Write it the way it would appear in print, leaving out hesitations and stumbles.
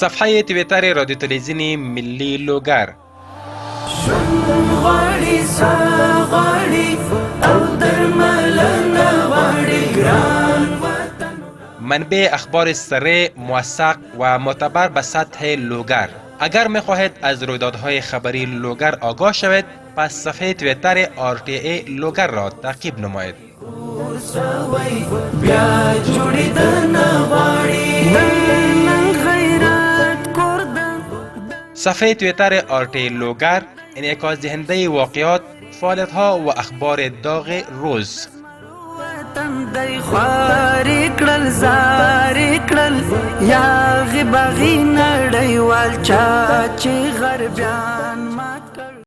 صفحه تویتر رادیو تلویزیون ملی لوگر. منبع اخبار سریع، موثق و معتبر به سطح لوگر. اگر می‌خواهید از رویدادهای خبری لوگر آگاه شوید، پس صفحه تویتر RTA لوگر را تعقیب نمایید. صفحه تویتر RTA لوگر انعکاس دهنده واقعات، فعالیت‌ها و اخبار داغ روز. تندی خواری کړل زاری کړل یا غبغی نړیوال چا چې غربیان